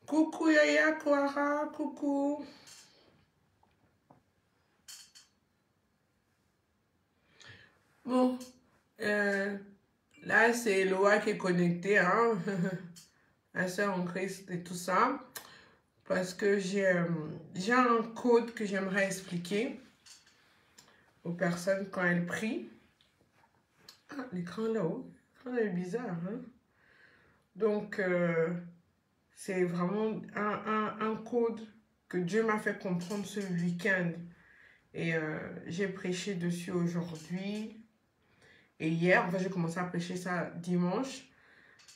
Coucou Yaya Clara, coucou. Bon, là c'est Loa qui est connectée, hein, ma soeur en Christ et tout ça, parce que j'ai un code que j'aimerais expliquer aux personnes quand elles prient. Ah, l'écran là-haut, l'écran est bizarre, hein. Donc, c'est vraiment un code que Dieu m'a fait comprendre ce week-end. Et j'ai prêché dessus aujourd'hui et hier. Enfin, j'ai commencé à prêcher ça dimanche.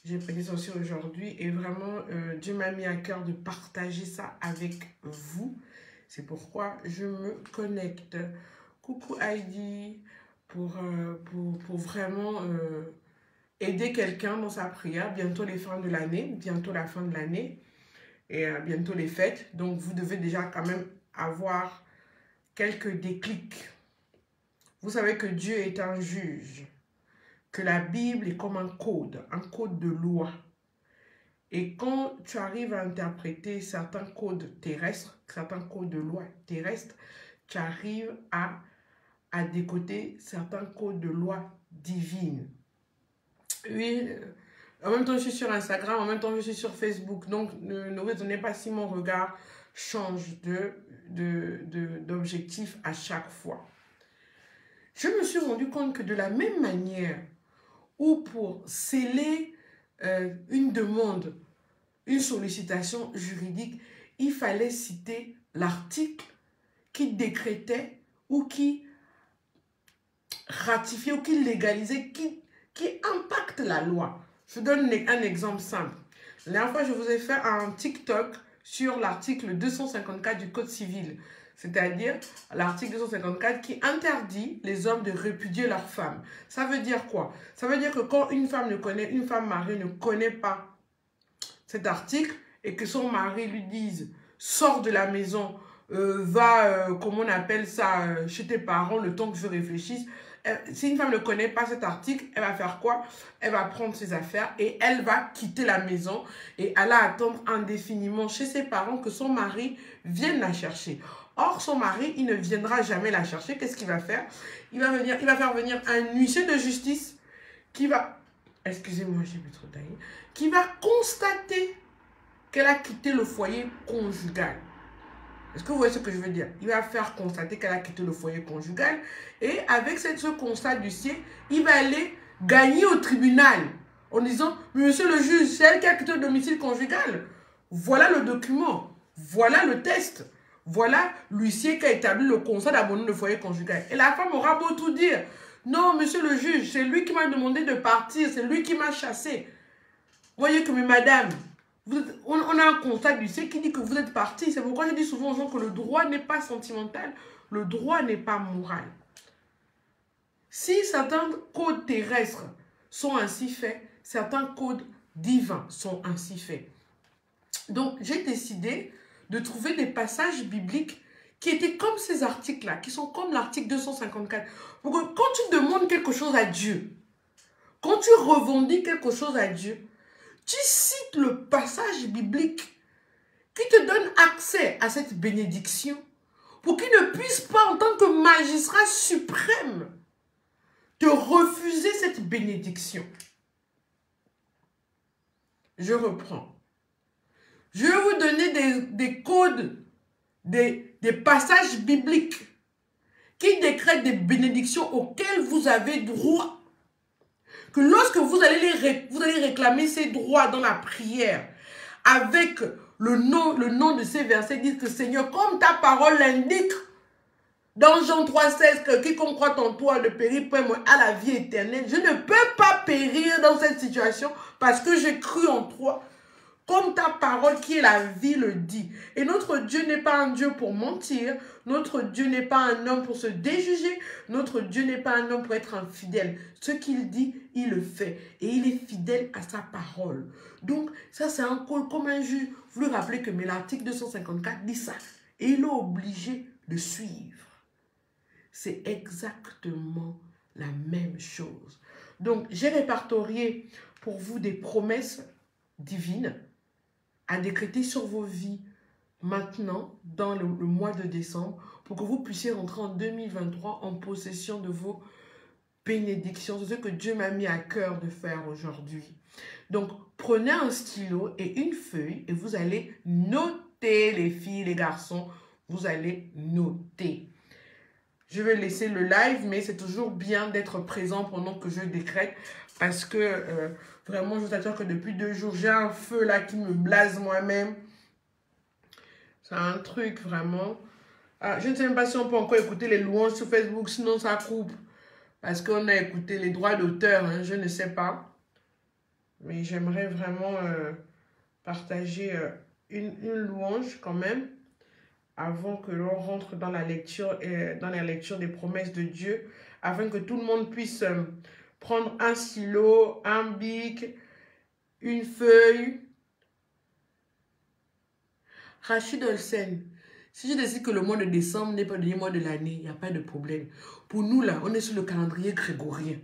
J'ai prêché ça aussi aujourd'hui. Et vraiment, Dieu m'a mis à cœur de partager ça avec vous. C'est pourquoi je me connecte. Coucou Heidi, pour vraiment aider quelqu'un dans sa prière. Bientôt les fins de l'année, bientôt la fin de l'année et bientôt les fêtes. Donc, vous devez déjà quand même avoir quelques déclics. Vous savez que Dieu est un juge, que la Bible est comme un code de loi. Et quand tu arrives à interpréter certains codes terrestres, certains codes de loi terrestres, tu arrives à décoder certains codes de loi divines. Oui, en même temps je suis sur Instagram, en même temps je suis sur Facebook, donc ne vous étonnez pas si mon regard change d'objectif à chaque fois. Je me suis rendu compte que de la même manière où pour sceller une demande, une sollicitation juridique, il fallait citer l'article qui décrétait ou qui ratifiait ou qui légalisait, qui impacte la loi. Je vous donne un exemple simple. La dernière fois, je vous ai fait un TikTok sur l'article 254 du Code civil. C'est-à-dire l'article 254 qui interdit les hommes de répudier leurs femmes. Ça veut dire quoi? Ça veut dire que quand une femme mariée ne connaît pas cet article et que son mari lui dise « sors de la maison, va, comment on appelle ça, chez tes parents le temps que je réfléchisse », si une femme ne connaît pas cet article, elle va faire quoi? Elle va prendre ses affaires et elle va quitter la maison et aller attendre indéfiniment chez ses parents que son mari vienne la chercher. Or, son mari, il ne viendra jamais la chercher. Qu'est-ce qu'il va faire? Il va faire venir un huissier de justice qui va, excusez-moi, j'ai bu trop taillé, qui va constater qu'elle a quitté le foyer conjugal. Est-ce que vous voyez ce que je veux dire? Il va faire constater qu'elle a quitté le foyer conjugal et avec ce constat d'huissier, il va aller gagner au tribunal en disant « Monsieur le juge, c'est elle qui a quitté le domicile conjugal. Voilà le document, voilà le test, voilà l'huissier qui a établi le constat d'abandon de foyer conjugal. » Et la femme aura beau tout dire « Non, monsieur le juge, c'est lui qui m'a demandé de partir, c'est lui qui m'a chassé. » Vous voyez que, mais madame, on a un constat d'huissier qui dit que vous êtes parti. C'est pourquoi je dis souvent aux gens que le droit n'est pas sentimental, le droit n'est pas moral. Si certains codes terrestres sont ainsi faits, certains codes divins sont ainsi faits. Donc, j'ai décidé de trouver des passages bibliques qui étaient comme ces articles-là, qui sont comme l'article 254. Pour que quand tu demandes quelque chose à Dieu, quand tu revendiques quelque chose à Dieu, tu cites le passage biblique qui te donne accès à cette bénédiction pour qu'il ne puisse pas, en tant que magistrat suprême, te refuser cette bénédiction. Je reprends. Je vais vous donner des codes, des passages bibliques qui décrètent des bénédictions auxquelles vous avez droit. Que lorsque vous allez réclamer ces droits dans la prière, avec le nom de ces versets, disent que Seigneur, comme ta parole l'indique, dans Jean 3,16, que quiconque croit en toi ne périt point à la vie éternelle, je ne peux pas périr dans cette situation parce que j'ai cru en toi. Comme ta parole qui est la vie le dit. Et notre Dieu n'est pas un Dieu pour mentir. Notre Dieu n'est pas un homme pour se déjuger. Notre Dieu n'est pas un homme pour être infidèle. Ce qu'il dit, il le fait. Et il est fidèle à sa parole. Donc, ça c'est un code comme un juge. Vous lui rappelez que l'article 254 dit ça. Et il est obligé de suivre. C'est exactement la même chose. Donc, j'ai répertorié pour vous des promesses divines à décréter sur vos vies maintenant, dans le mois de décembre, pour que vous puissiez rentrer en 2023 en possession de vos bénédictions. C'est ce que Dieu m'a mis à cœur de faire aujourd'hui. Donc, prenez un stylo et une feuille et vous allez noter, les filles, les garçons, vous allez noter. Je vais laisser le live, mais c'est toujours bien d'être présent pendant que je décrète parce que vraiment, je vous assure que depuis 2 jours, j'ai un feu là qui me blase moi-même. C'est un truc vraiment. Ah, je ne sais même pas si on peut encore écouter les louanges sur Facebook, sinon ça coupe. Parce qu'on a écouté les droits d'auteur, hein, je ne sais pas. Mais j'aimerais vraiment partager une louange quand même, avant que l'on rentre dans la lecture des promesses de Dieu, afin que tout le monde puisse prendre un stylo, un bic, une feuille. Rachid Olsen, si je décide que le mois de décembre n'est pas le dernier mois de l'année, il n'y a pas de problème. Pour nous, là, on est sur le calendrier grégorien.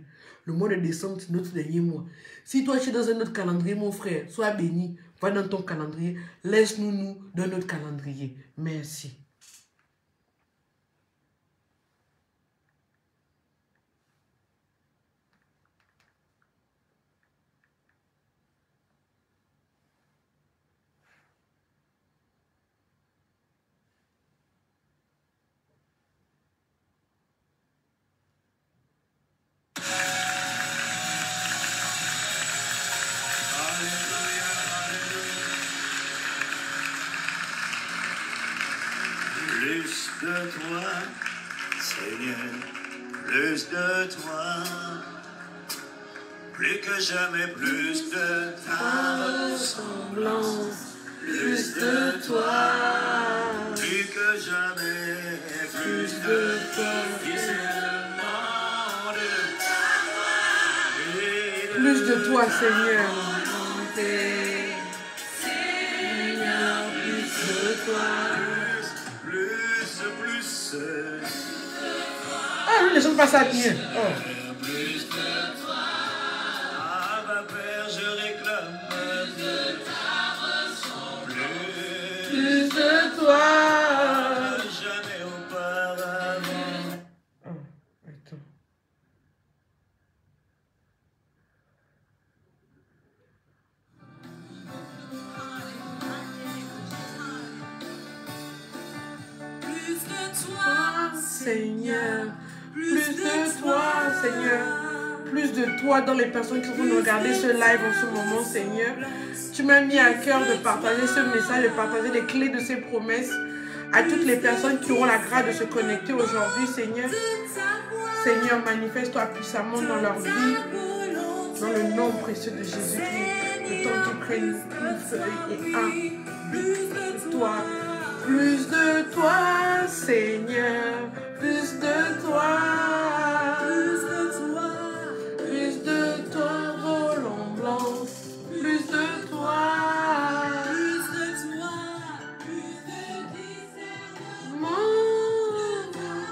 Le mois de décembre, c'est notre dernier mois. Si toi, tu es dans un autre calendrier, mon frère, sois béni, va dans ton calendrier. Laisse-nous dans notre calendrier. Merci. Plus de toi, Seigneur, plus de toi, plus que jamais, plus de ta ressemblance, plus de toi, plus que jamais, plus de toi, Plus de toi, Seigneur. Seigneur, plus de toi, plus. Ah, nous ne sommes pas ça bien. Oh. Plus de toi, Abba Père, je réclame de ta ressemblance. Plus de toi. Jamais auparavant. Oh, attends. Plus de toi, Seigneur, plus de toi, Seigneur, plus de toi dans les personnes qui vont regarder ce live en ce moment, Seigneur. Tu m'as mis à cœur de partager ce message, de partager les clés de ces promesses à toutes les personnes qui auront la grâce de se connecter aujourd'hui, Seigneur. Seigneur, manifeste-toi puissamment dans leur vie, dans le nom précieux de Jésus-Christ. Le temps que tu prennes une feuille et un de toi. Plus de toi, Seigneur, plus de toi, plus de toi, volant blanc, plus de toi, plus de discernement de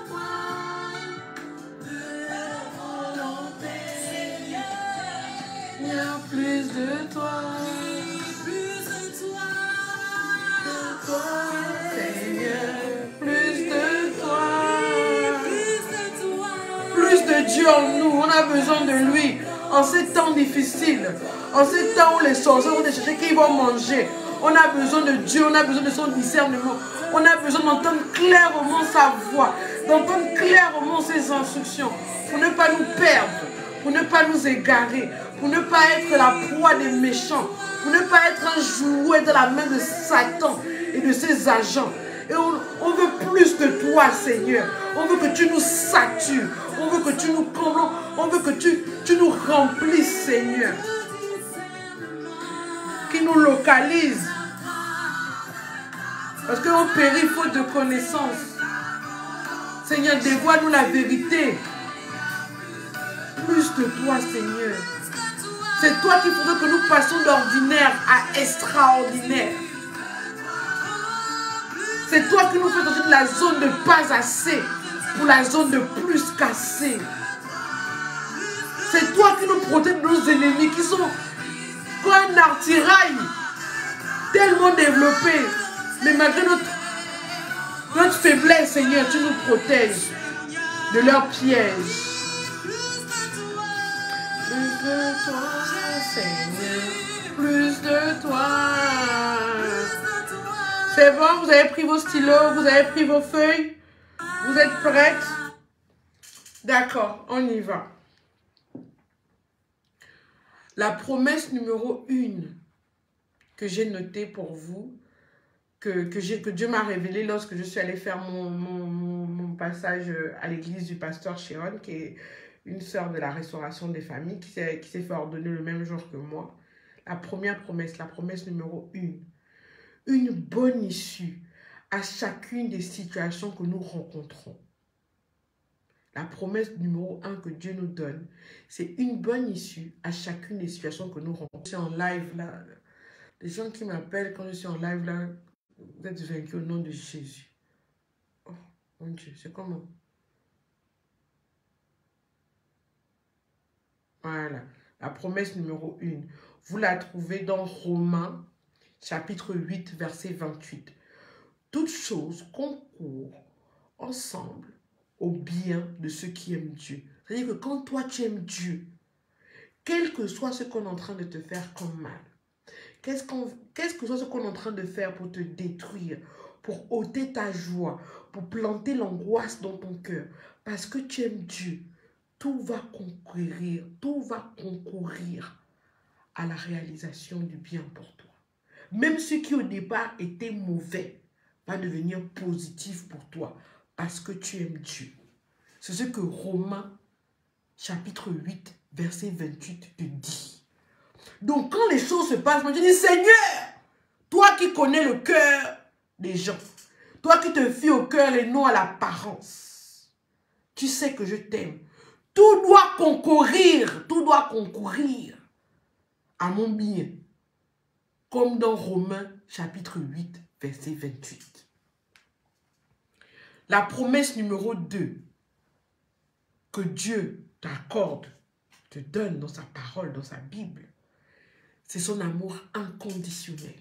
toi, de la volonté, Seigneur, plus de toi, Dieu en nous, on a besoin de lui en ces temps difficiles, en ces temps où les sorciers vont chercher qu'ils vont manger. On a besoin de Dieu, on a besoin de son discernement, on a besoin d'entendre clairement sa voix, d'entendre clairement ses instructions pour ne pas nous perdre, pour ne pas nous égarer, pour ne pas être la proie des méchants, pour ne pas être un jouet dans la main de Satan et de ses agents. Et on veut plus de toi, Seigneur. On veut que tu nous satures. On veut que tu nous combles. On veut que tu nous remplisses, Seigneur. Qui nous localise. Parce qu'on périt faute de connaissance. Seigneur, dévoile-nous la vérité. Plus de toi, Seigneur. C'est toi qui faudrait que nous passions d'ordinaire à extraordinaire. C'est toi qui nous fais sortir de la zone de pas assez pour la zone de plus qu'assez. C'est toi qui nous protèges de nos ennemis qui sont comme un attirail tellement développés. Mais malgré notre faiblesse, Seigneur, tu nous protèges de leurs pièges. Plus de toi, Seigneur, plus de toi. C'est bon, vous avez pris vos stylos, vous avez pris vos feuilles, vous êtes prêtes? D'accord, on y va. La promesse numéro 1 que j'ai notée pour vous, que Dieu m'a révélée lorsque je suis allée faire mon passage à l'église du pasteur Sharon, qui est une sœur de la restauration des familles, qui s'est fait ordonner le même jour que moi. La première promesse, la promesse numéro 1. Une bonne issue à chacune des situations que nous rencontrons. La promesse numéro 1 que Dieu nous donne, c'est une bonne issue à chacune des situations que nous rencontrons. Je suis en live là. Les gens qui m'appellent quand je suis en live là, vous êtes vaincus au nom de Jésus. Oh mon Dieu, c'est comment? Voilà. La promesse numéro 1. Vous la trouvez dans Romains, chapitre 8, verset 28. Toutes choses concourent ensemble au bien de ceux qui aiment Dieu. C'est-à-dire que quand toi tu aimes Dieu, quel que soit ce qu'on est en train de te faire comme mal, qu'est-ce que soit ce qu'on est en train de faire pour te détruire, pour ôter ta joie, pour planter l'angoisse dans ton cœur, parce que tu aimes Dieu, tout va concourir à la réalisation du bien pour toi. Même ce qui au départ était mauvais va devenir positif pour toi parce que tu aimes Dieu. C'est ce que Romains chapitre 8 verset 28 te dit. Donc quand les choses se passent, moi je dis Seigneur, toi qui connais le cœur des gens, toi qui te fies au cœur et non à l'apparence, tu sais que je t'aime. Tout doit concourir à mon bien. Comme dans Romains chapitre 8, verset 28. La promesse numéro 2 que Dieu t'accorde, te donne dans sa parole, dans sa Bible, c'est son amour inconditionnel.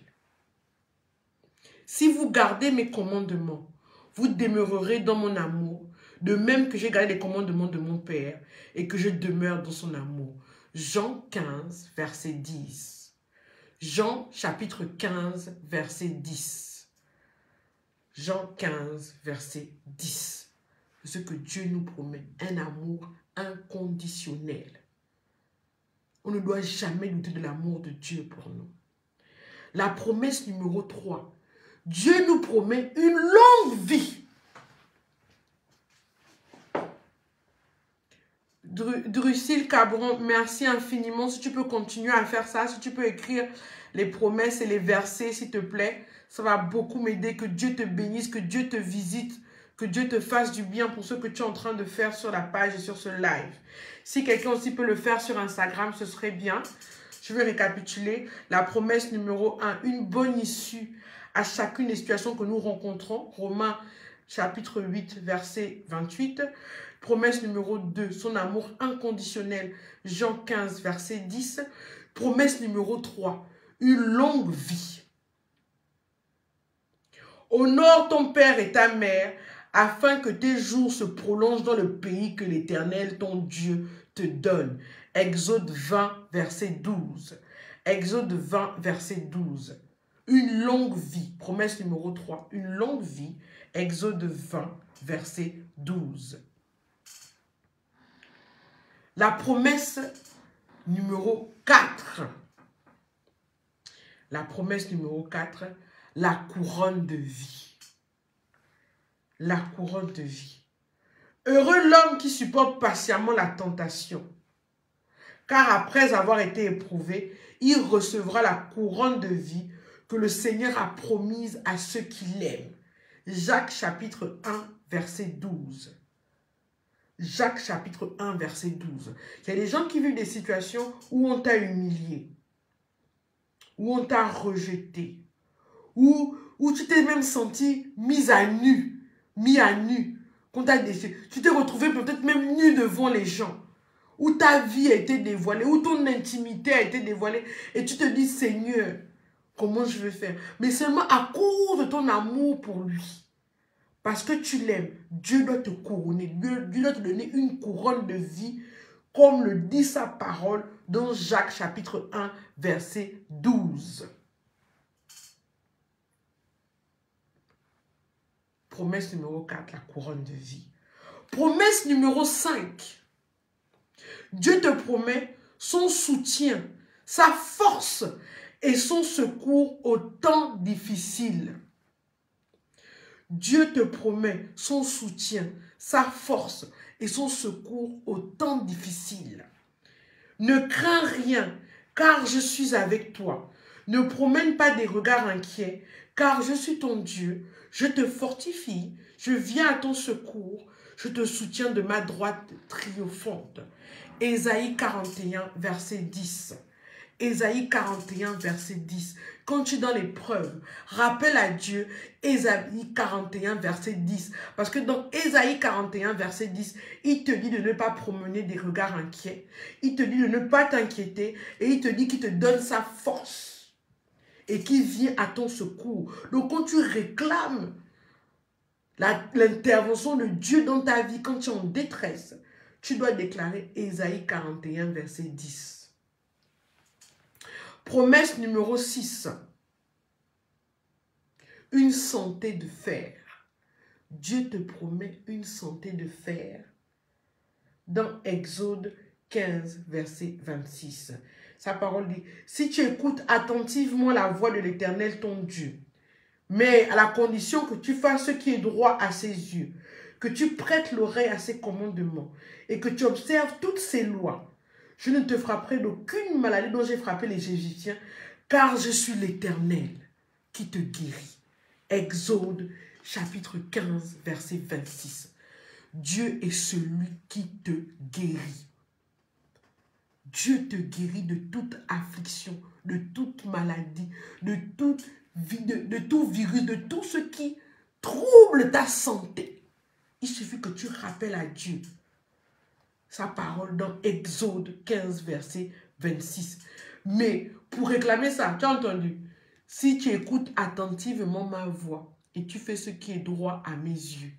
Si vous gardez mes commandements, vous demeurerez dans mon amour, de même que j'ai gardé les commandements de mon Père et que je demeure dans son amour. Jean 15, verset 10. Jean chapitre 15, verset 10. Jean 15, verset 10. C'est ce que Dieu nous promet, un amour inconditionnel. On ne doit jamais douter de l'amour de Dieu pour nous. La promesse numéro 3. Dieu nous promet une longue vie. Drusille Cabron, merci infiniment. Si tu peux continuer à faire ça, si tu peux écrire les promesses et les versets, s'il te plaît, ça va beaucoup m'aider. Que Dieu te bénisse, que Dieu te visite, que Dieu te fasse du bien pour ce que tu es en train de faire sur la page et sur ce live. Si quelqu'un aussi peut le faire sur Instagram, ce serait bien. Je vais récapituler. La promesse numéro 1, une bonne issue à chacune des situations que nous rencontrons. Romains chapitre 8, verset 28. Promesse numéro 2, son amour inconditionnel. Jean 15, verset 10. Promesse numéro 3, une longue vie. Honore ton père et ta mère, afin que tes jours se prolongent dans le pays que l'Éternel, ton Dieu, te donne. Exode 20, verset 12. Exode 20, verset 12. Une longue vie. Promesse numéro 3, une longue vie. Exode 20, verset 12. La promesse numéro 4. La promesse numéro 4, la couronne de vie. La couronne de vie. Heureux l'homme qui supporte patiemment la tentation, car après avoir été éprouvé, il recevra la couronne de vie que le Seigneur a promise à ceux qui l'aiment. Jacques chapitre 1, verset 12. Jacques chapitre 1, verset 12. Il y a des gens qui vivent des situations où on t'a humilié, où on t'a rejeté, où tu t'es même senti mis à nu, qu'on t'a déçu. Tu t'es retrouvé peut-être même nu devant les gens, où ta vie a été dévoilée, où ton intimité a été dévoilée, et tu te dis, Seigneur, comment je vais faire? Mais seulement à cause de ton amour pour lui. Parce que tu l'aimes, Dieu doit te couronner. Dieu doit te donner une couronne de vie, comme le dit sa parole dans Jacques chapitre 1, verset 12. Promesse numéro 4, la couronne de vie. Promesse numéro 5. Dieu te promet son soutien, sa force et son secours au temps difficile. Dieu te promet son soutien, sa force et son secours au temps difficile. Ne crains rien, car je suis avec toi. Ne promène pas des regards inquiets, car je suis ton Dieu. Je te fortifie, je viens à ton secours, je te soutiens de ma droite triomphante. Ésaïe 41, verset 10. Ésaïe 41, verset 10. Quand tu es dans l'épreuve, rappelle à Dieu Ésaïe 41, verset 10. Parce que dans Ésaïe 41, verset 10, il te dit de ne pas promener des regards inquiets. Il te dit de ne pas t'inquiéter. Et il te dit qu'il te donne sa force. Et qu'il vient à ton secours. Donc quand tu réclames l'intervention de Dieu dans ta vie, quand tu es en détresse, tu dois déclarer Ésaïe 41, verset 10. Promesse numéro 6. Une santé de fer. Dieu te promet une santé de fer. Dans Exode 15, verset 26. Sa parole dit, si tu écoutes attentivement la voix de l'Éternel, ton Dieu, mais à la condition que tu fasses ce qui est droit à ses yeux, que tu prêtes l'oreille à ses commandements et que tu observes toutes ses lois, je ne te frapperai d'aucune maladie dont j'ai frappé les Égyptiens, car je suis l'Éternel qui te guérit. Exode chapitre 15, verset 26. Dieu est celui qui te guérit. Dieu te guérit de toute affliction, de toute maladie, de tout virus, de tout ce qui trouble ta santé. Il suffit que tu rappelles à Dieu sa parole dans Exode 15, verset 26. Mais pour réclamer ça, tu as entendu? Si tu écoutes attentivement ma voix et tu fais ce qui est droit à mes yeux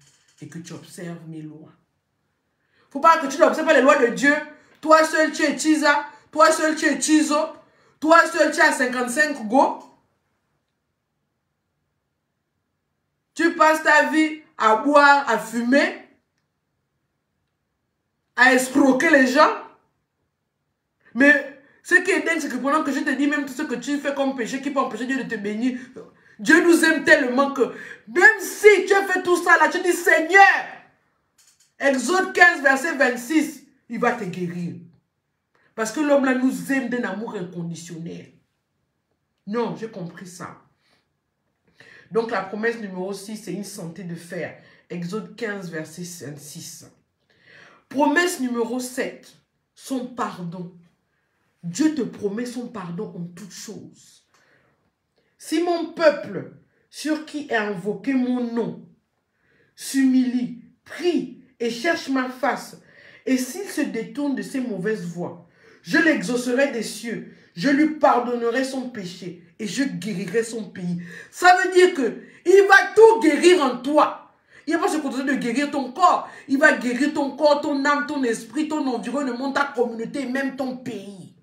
et que tu observes mes lois. Il ne faut pas que tu n'observes pas les lois de Dieu. Toi seul tu es Tisa, toi seul tu es Tizo, toi seul tu as 55 go. Tu passes ta vie à boire, à fumer, à escroquer les gens. Mais ce qui est dingue, c'est que pendant que je te dis même tout ce que tu fais comme péché qui peut empêcher Dieu de te bénir, Dieu nous aime tellement que même si tu as fait tout ça là, tu dis Seigneur, Exode 15, verset 26, il va te guérir. Parce que l'homme là nous aime d'un amour inconditionnel. Non, j'ai compris ça. Donc la promesse numéro 6, c'est une santé de fer. Exode 15, verset 26. Promesse numéro 7, son pardon. Dieu te promet son pardon en toutes choses. Si mon peuple, sur qui est invoqué mon nom, s'humilie, prie et cherche ma face, et s'il se détourne de ses mauvaises voies, je l'exaucerai des cieux, je lui pardonnerai son péché et je guérirai son pays. Ça veut dire que il va tout guérir en toi. Il va pas se contenter de guérir ton corps. Il va guérir ton corps, ton âme, ton esprit, ton environnement, ta communauté et même ton pays.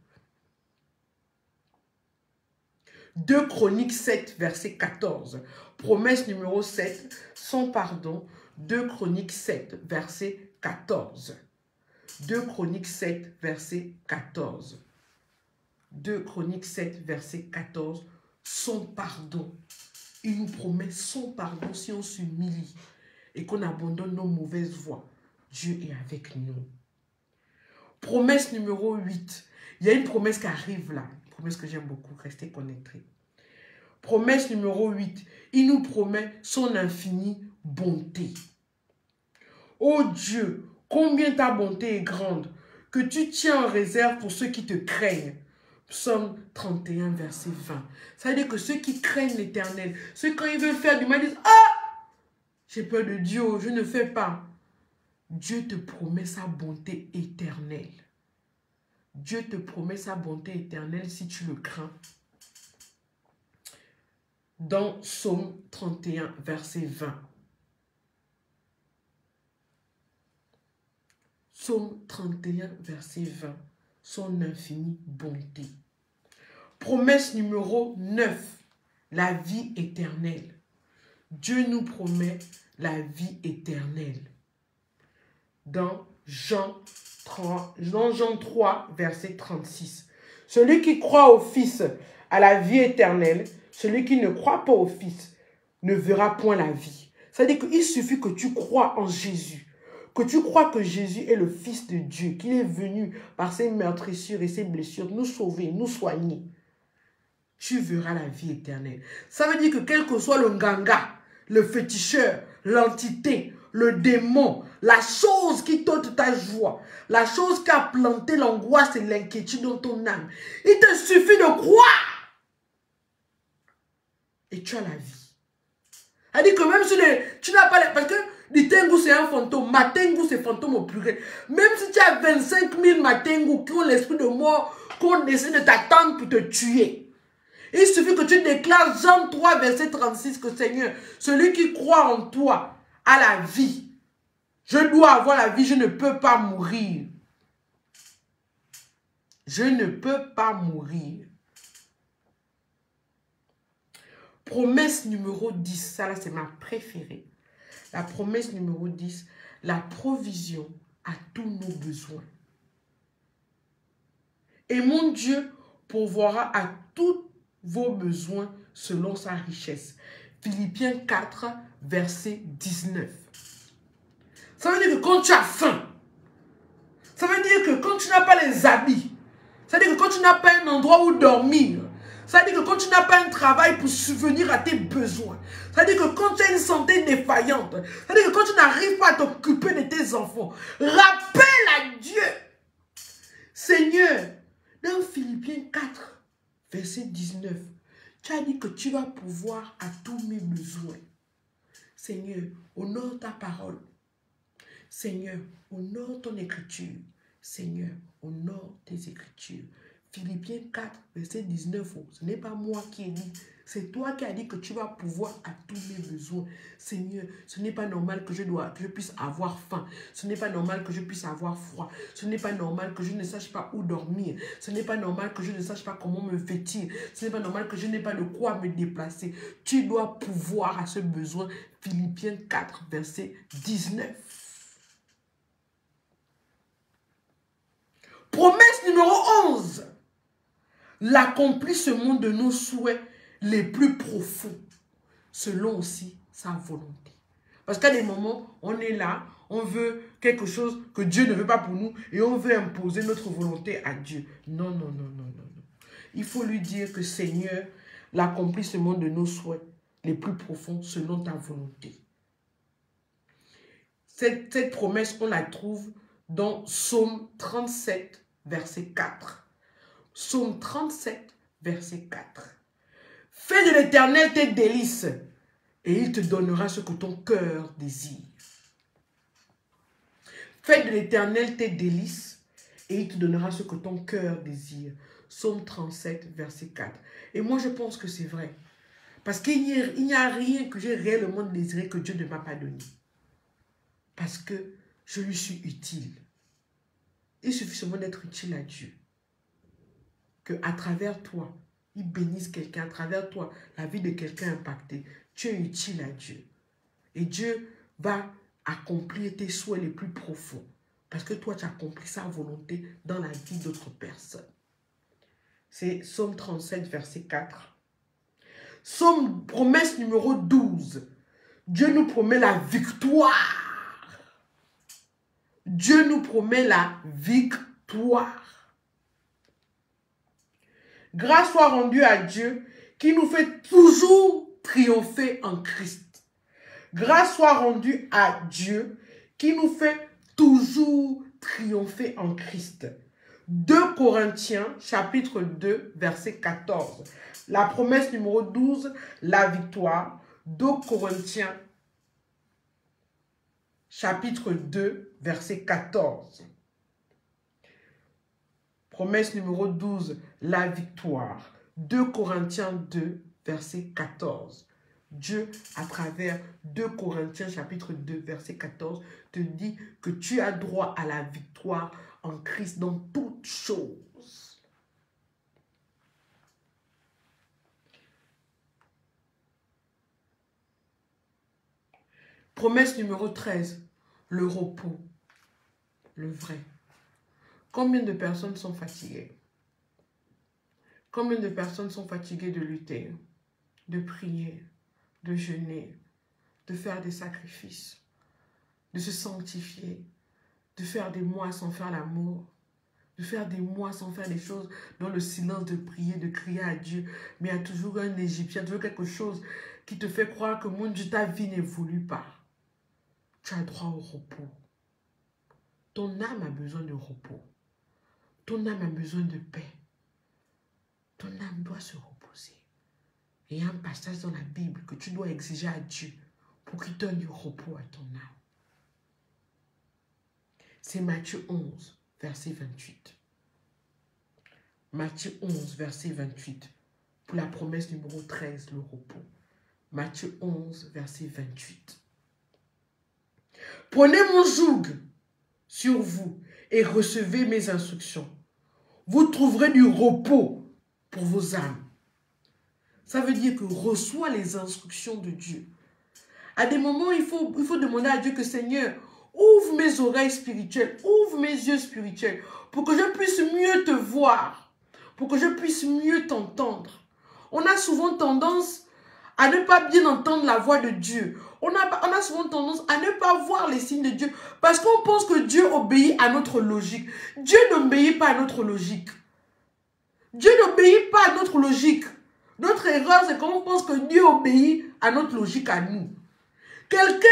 2 Chroniques 7, verset 14. Promesse numéro 7, son pardon. 2 Chroniques 7, verset 14. 2 Chroniques 7, verset 14. 2 Chroniques 7, verset 14. Son pardon. Il nous promet son pardon si on s'humilie et qu'on abandonne nos mauvaises voies. Dieu est avec nous. Promesse numéro 8. Il y a une promesse qui arrive là. Une promesse que j'aime beaucoup. Restez connectés. Promesse numéro 8. Il nous promet son infinie bonté. Oh Dieu, combien ta bonté est grande, que tu tiens en réserve pour ceux qui te craignent. Psaume 31, verset 20. Ça veut dire que ceux qui craignent l'Éternel, ceux quand ils veulent faire du mal, disent « Ah, j'ai peur de Dieu, je ne fais pas. » Dieu te promet sa bonté éternelle. Dieu te promet sa bonté éternelle si tu le crains. dans Psaume 31, verset 20. Psaume 31, verset 20. Son infinie bonté. Promesse numéro 9. La vie éternelle. Dieu nous promet la vie éternelle. Dans Jean 3, verset 36. Celui qui croit au Fils a la vie éternelle. Celui qui ne croit pas au Fils ne verra point la vie. C'est-à-dire qu'il suffit que tu crois en Jésus. Que tu crois que Jésus est le Fils de Dieu. Qu'il est venu par ses meurtrissures et ses blessures nous sauver, nous soigner. Tu verras la vie éternelle. Ça veut dire que quel que soit le nganga, le féticheur, l'entité, le démon, la chose qui t'ôte ta joie, la chose qui a planté l'angoisse et l'inquiétude dans ton âme, il te suffit de croire. Et tu as la vie. Elle dit que même si tu n'as pas... Parce que Ditengu c'est un fantôme, Matengu c'est fantôme au pluriel. Même si tu as 25 000 Matengu qui ont l'esprit de mort, qu'on essaie de t'attendre pour te tuer. Il suffit que tu déclares Jean 3, verset 36, que Seigneur, celui qui croit en toi a la vie. Je dois avoir la vie, je ne peux pas mourir. Je ne peux pas mourir. Promesse numéro 10, ça là c'est ma préférée. La promesse numéro 10, la provision à tous nos besoins. Et mon Dieu pourvoira à tous vos besoins selon sa richesse. Philippiens 4, verset 19. Ça veut dire que quand tu as faim, ça veut dire que quand tu n'as pas les habits, ça veut dire que quand tu n'as pas un endroit où dormir, ça veut dire que quand tu n'as pas un travail pour subvenir à tes besoins, ça veut dire que quand tu as une santé défaillante, ça veut dire que quand tu n'arrives pas à t'occuper de tes enfants, rappelle à Dieu. Seigneur, dans Philippiens 4, verset 19, tu as dit que tu vas pouvoir à tous mes besoins. Seigneur, honore ta parole. Seigneur, honore ton écriture. Seigneur, honore tes écritures. Philippiens 4, verset 19. Ce n'est pas moi qui ai dit. C'est toi qui as dit que tu vas pouvoir à tous mes besoins. Seigneur, ce n'est pas normal que je puisse avoir faim. Ce n'est pas normal que je puisse avoir froid. Ce n'est pas normal que je ne sache pas où dormir. Ce n'est pas normal que je ne sache pas comment me vêtir. Ce n'est pas normal que je n'ai pas de quoi me déplacer. Tu dois pouvoir à ce besoin. Philippiens 4, verset 19. Promesse numéro 11. L'accomplissement de nos souhaits les plus profonds, selon aussi sa volonté. Parce qu'à des moments, on est là, on veut quelque chose que Dieu ne veut pas pour nous et on veut imposer notre volonté à Dieu. Non, non, non, non, non, non. Il faut lui dire que Seigneur, l'accomplissement de nos souhaits les plus profonds, selon ta volonté. Cette promesse, on la trouve dans Psaume 37, verset 4. Psaume 37, verset 4. Fais de l'Éternel tes délices, et il te donnera ce que ton cœur désire. Fais de l'Éternel tes délices, et il te donnera ce que ton cœur désire. Psaume 37, verset 4. Et moi, je pense que c'est vrai. Parce qu'il n'y a rien que j'ai réellement désiré que Dieu ne m'a pas donné. Parce que je lui suis utile. Il suffit seulement d'être utile à Dieu. Qu'à travers toi, il bénisse quelqu'un, à travers toi, la vie de quelqu'un impacté. Tu es utile à Dieu. Et Dieu va accomplir tes souhaits les plus profonds. Parce que toi, tu as accompli sa volonté dans la vie d'autres personnes. C'est Psaume 37, verset 4. Promesse numéro 12. Dieu nous promet la victoire. Dieu nous promet la victoire. Grâce soit rendue à Dieu qui nous fait toujours triompher en Christ. Grâce soit rendue à Dieu qui nous fait toujours triompher en Christ. 2 Corinthiens, chapitre 2, verset 14. La promesse numéro 12, la victoire. 2 Corinthiens, chapitre 2, verset 14. Promesse numéro 12, la victoire. 2 Corinthiens 2, verset 14. Dieu, à travers 2 Corinthiens chapitre 2, verset 14, te dit que tu as droit à la victoire en Christ dans toutes choses. Promesse numéro 13, le repos, le vrai. Combien de personnes sont fatiguées? Combien de personnes sont fatiguées de lutter, de prier, de jeûner, de faire des sacrifices, de se sanctifier, de faire des mois sans faire l'amour, de faire des mois sans faire des choses dans le silence, de prier, de crier à Dieu. Mais il y a toujours un Égyptien, toujours quelque chose qui te fait croire que mon Dieu, ta vie n'évolue pas. Tu as droit au repos. Ton âme a besoin de repos. Ton âme a besoin de paix. Ton âme doit se reposer. Et il y a un passage dans la Bible que tu dois exiger à Dieu pour qu'il donne du repos à ton âme. C'est Matthieu 11, verset 28. Matthieu 11, verset 28. Pour la promesse numéro 13, le repos. Matthieu 11, verset 28. Prenez mon joug sur vous et recevez mes instructions. Vous trouverez du repos pour vos âmes. Ça veut dire que reçois les instructions de Dieu. À des moments, il faut demander à Dieu que Seigneur, ouvre mes oreilles spirituelles, ouvre mes yeux spirituels, pour que je puisse mieux te voir, pour que je puisse mieux t'entendre. On a souvent tendance à ne pas bien entendre la voix de Dieu. On a souvent tendance à ne pas voir les signes de Dieu, parce qu'on pense que Dieu obéit à notre logique. Dieu n'obéit pas à notre logique. Dieu n'obéit pas à notre logique. Notre erreur, c'est qu'on pense que Dieu obéit à notre logique à nous. Quelqu'un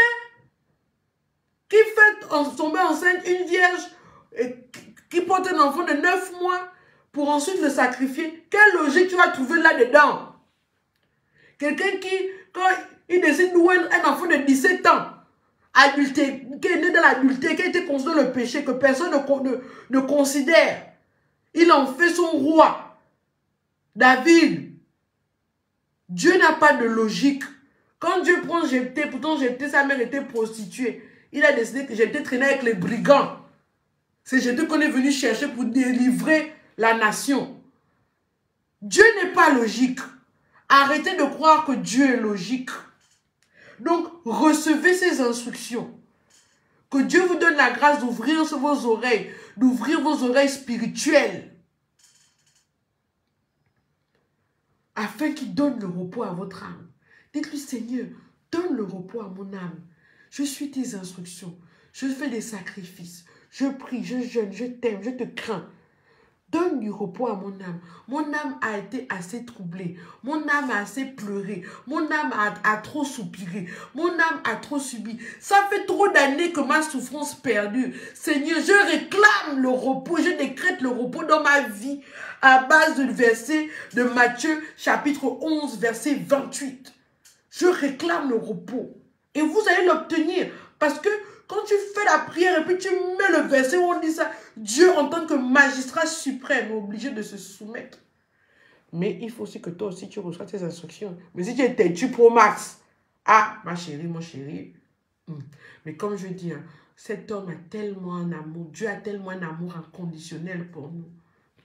qui fait tomber enceinte une vierge, qui porte un enfant de 9 mois pour ensuite le sacrifier, quelle logique tu vas trouver là-dedans? Quelqu'un qui, quand il décide de louer un enfant de 17 ans, adulté, qui est né dans l'adultère, qui a été considéré le péché, que personne ne considère, il en fait son roi. David, Dieu n'a pas de logique. Quand Dieu prend Jephthé, pourtant Jephthé, sa mère était prostituée, il a décidé que Jephthé traînait avec les brigands. C'est Jephthé qu'on est venu chercher pour délivrer la nation. Dieu n'est pas logique. Arrêtez de croire que Dieu est logique. Donc, recevez ces instructions. Que Dieu vous donne la grâce d'ouvrir vos oreilles, d'ouvrir vos oreilles spirituelles, afin qu'il donne le repos à votre âme. Dites-lui, Seigneur, donne le repos à mon âme. Je suis tes instructions. Je fais des sacrifices. Je prie, je jeûne, je t'aime, je te crains. Donne du repos à mon âme. Mon âme a été assez troublée. Mon âme a assez pleuré. Mon âme a trop soupiré. Mon âme a trop subi. Ça fait trop d'années que ma souffrance perdure. Seigneur, je réclame le repos. Je décrète le repos dans ma vie à base du verset de Matthieu chapitre 11 verset 28. Je réclame le repos. Et vous allez l'obtenir. Parce que quand tu fais la prière et puis tu mets le verset où on dit ça, Dieu en tant que magistrat suprême est obligé de se soumettre. Mais il faut aussi que toi aussi tu reçois tes instructions. Mais si tu es têtu pro max, ah ma chérie, mon chéri. Mais comme je dis, hein, cet homme a tellement un amour, Dieu a tellement un amour inconditionnel pour nous.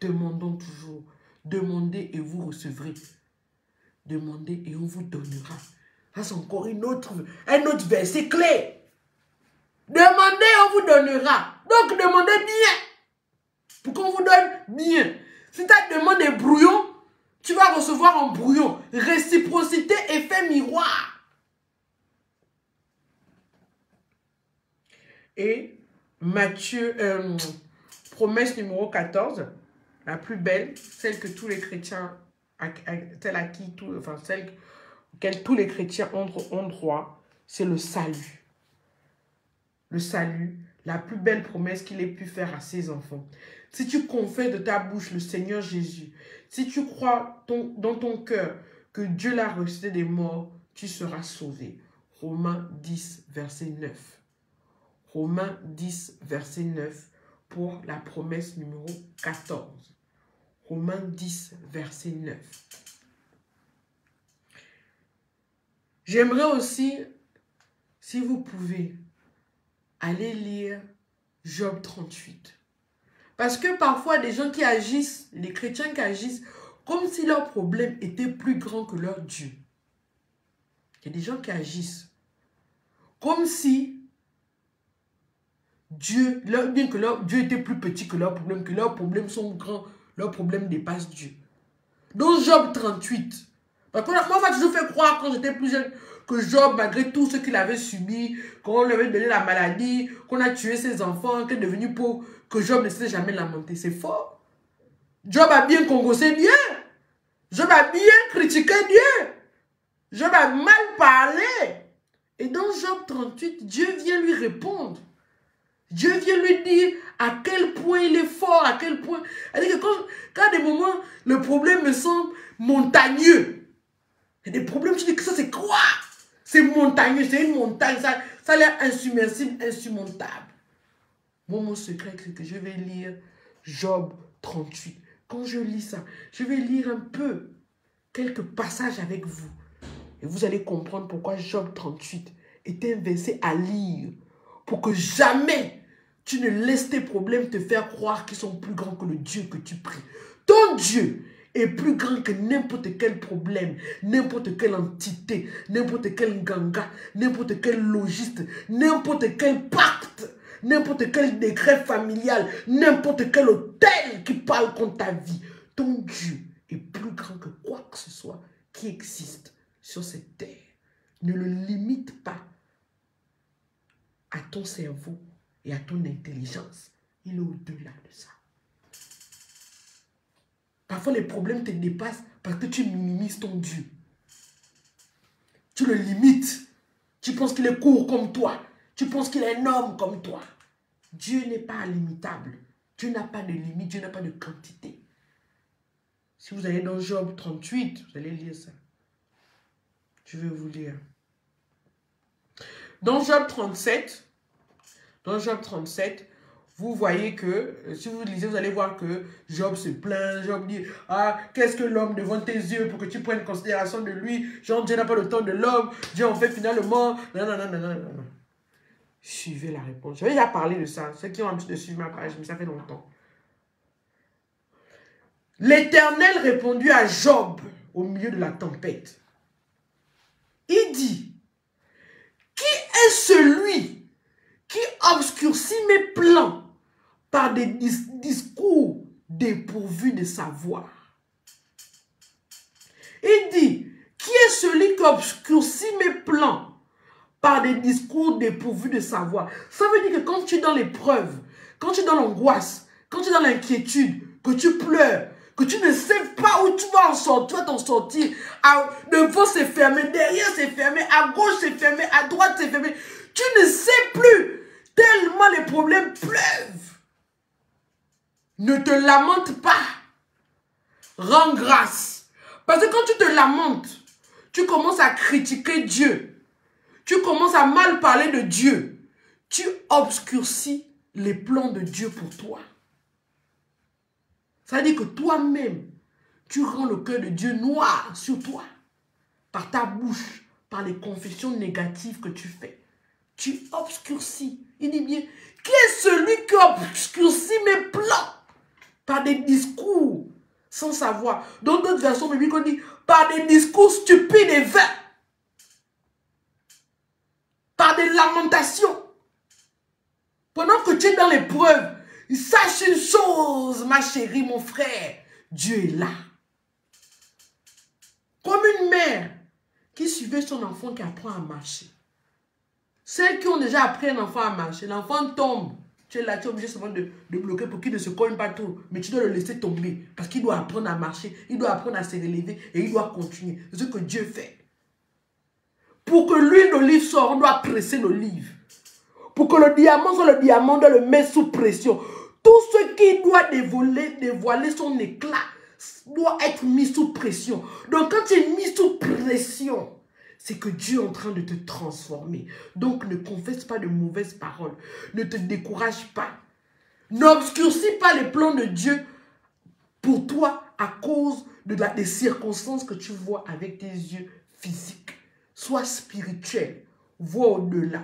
Demandons toujours. Demandez et vous recevrez. Demandez et on vous donnera. Ça c'est encore un autre verset clé. Demandez, on vous donnera. Donc, demandez bien. Pour qu'on vous donne bien. Si ta demande est brouillon, tu vas recevoir en brouillon. Réciprocité, effet miroir. Et Matthieu, promesse numéro 14, la plus belle, celle que tous les chrétiens, celle auquel tous les chrétiens ont droit, c'est le salut. Le salut, la plus belle promesse qu'il ait pu faire à ses enfants. Si tu confesses de ta bouche le Seigneur Jésus, si tu crois dans ton cœur que Dieu l'a ressuscité des morts, tu seras sauvé. Romains 10, verset 9. Romains 10, verset 9 pour la promesse numéro 14. Romains 10, verset 9. J'aimerais aussi, si vous pouvez, aller lire Job 38. Parce que parfois, des gens qui agissent, les chrétiens qui agissent, comme si leur problème était plus grand que leur Dieu. Il y a des gens qui agissent comme si Dieu, bien que leur Dieu était plus petit que leurs problèmes sont grands, leurs problèmes dépassent Dieu. Donc Job 38. Parce que moi, on m'a toujours fait croire quand j'étais plus jeune que Job, malgré tout ce qu'il avait subi, qu'on lui avait donné la maladie, qu'on a tué ses enfants, qu'il est devenu pauvre, que Job ne s'est jamais lamenté. C'est faux. Job a bien congossé Dieu. Job a bien critiqué Dieu. Job a mal parlé. Et dans Job 38, Dieu vient lui répondre. Dieu vient lui dire à quel point il est fort, à quel point... C'est-à-dire que quand à des moments, le problème me semble montagneux. Il y a des problèmes, tu dis que ça c'est quoi? C'est montagneux, c'est une montagne, ça a l'air insubmersible, insurmontable. Moi, mon secret, c'est que je vais lire Job 38. Quand je lis ça, je vais lire un peu quelques passages avec vous. Et vous allez comprendre pourquoi Job 38 est un verset à lire. Pour que jamais tu ne laisses tes problèmes te faire croire qu'ils sont plus grands que le Dieu que tu pries. Ton Dieu est plus grand que n'importe quel problème, n'importe quelle entité, n'importe quel ganga, n'importe quel logiste, n'importe quel pacte, n'importe quel décret familial, n'importe quel hôtel qui parle contre ta vie. Ton Dieu est plus grand que quoi que ce soit qui existe sur cette terre. Ne le limite pas à ton cerveau et à ton intelligence. Il est au-delà de ça. Parfois, les problèmes te dépassent parce que tu minimises ton Dieu. Tu le limites. Tu penses qu'il est court comme toi. Tu penses qu'il est énorme comme toi. Dieu n'est pas limitable. Dieu n'a pas de limite. Dieu n'a pas de quantité. Si vous allez dans Job 38, vous allez lire ça. Je vais vous lire. Dans Job 37, vous voyez que, si vous lisez, vous allez voir que Job se plaint. Job dit, ah, qu'est-ce que l'homme devant tes yeux pour que tu prennes considération de lui? Genre, Dieu n'a pas le temps de l'homme. Dieu en fait finalement. Non. Suivez la réponse. J'avais déjà parlé de ça. Ceux qui ont envie de suivre ma page, mais ça fait longtemps. L'Éternel répondit à Job au milieu de la tempête. Il dit, qui est celui qui obscurcit mes plans par des discours dépourvus de savoir? Il dit, qui est celui qui obscurcit mes plans par des discours dépourvus de savoir? Ça veut dire que quand tu es dans l'épreuve, quand tu es dans l'angoisse, quand tu es dans l'inquiétude, que tu pleures, que tu ne sais pas où tu vas t'en sortir, devant c'est fermé, derrière c'est fermé, à gauche c'est fermé, à droite c'est fermé, tu ne sais plus, tellement les problèmes pleuvent. Ne te lamente pas, rends grâce. Parce que quand tu te lamentes, tu commences à critiquer Dieu, tu commences à mal parler de Dieu, tu obscurcis les plans de Dieu pour toi. Ça veut dire que toi-même, tu rends le cœur de Dieu noir sur toi. Par ta bouche, par les confessions négatives que tu fais. Tu obscurcis. Il dit bien, qui est celui qui obscurcit mes plans? Par des discours sans savoir. Dans d'autres versions bibliques, on dit, par des discours stupides et vains. Par des lamentations. Pendant que tu es dans l'épreuve, sache une chose, ma chérie, mon frère, Dieu est là. Comme une mère qui suivait son enfant qui apprend à marcher. Celles qui ont déjà appris un enfant à marcher, l'enfant tombe. Tu es là, tu es obligé seulement de bloquer pour qu'il ne se cogne pas trop. Mais tu dois le laisser tomber parce qu'il doit apprendre à marcher, il doit apprendre à se relever et il doit continuer. C'est ce que Dieu fait. Pour que l'huile d'olive sorte, on doit presser l'olive. Pour que le diamant soit le diamant, on doit le mettre sous pression. Tout ce qui doit dévoiler son éclat doit être mis sous pression. Donc quand tu es mis sous pression, c'est que Dieu est en train de te transformer. Donc ne confesse pas de mauvaises paroles. Ne te décourage pas. N'obscurcis pas les plans de Dieu pour toi à cause des circonstances que tu vois avec tes yeux physiques. Sois spirituel, vois au-delà.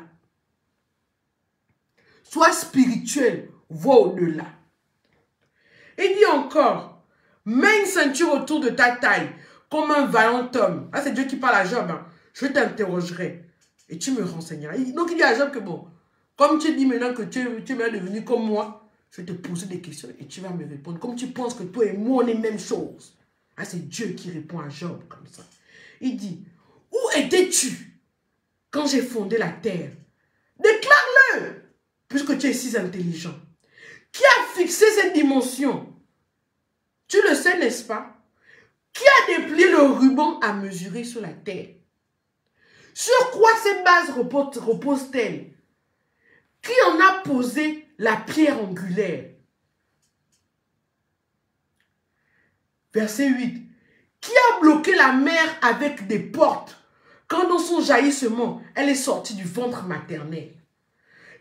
Sois spirituel, vois au-delà. Il dit encore, mets une ceinture autour de ta taille, comme un vaillant homme. Ah, c'est Dieu qui parle à Job. Hein. Je t'interrogerai et tu me renseigneras. Donc il dit à Job que bon, comme tu dis maintenant que tu es devenu comme moi, je vais te poser des questions et tu vas me répondre. Comme tu penses que toi et moi, on est même chose. Ah, c'est Dieu qui répond à Job comme ça. Il dit, où étais-tu quand j'ai fondé la terre? Déclare-le, puisque tu es si intelligent. Qui a fixé cette dimension? Tu le sais, n'est-ce pas? Qui a déplié le ruban à mesurer sur la terre? Sur quoi ces bases reposent-elles? Qui en a posé la pierre angulaire? Verset 8. Qui a bloqué la mer avec des portes quand dans son jaillissement, elle est sortie du ventre maternel?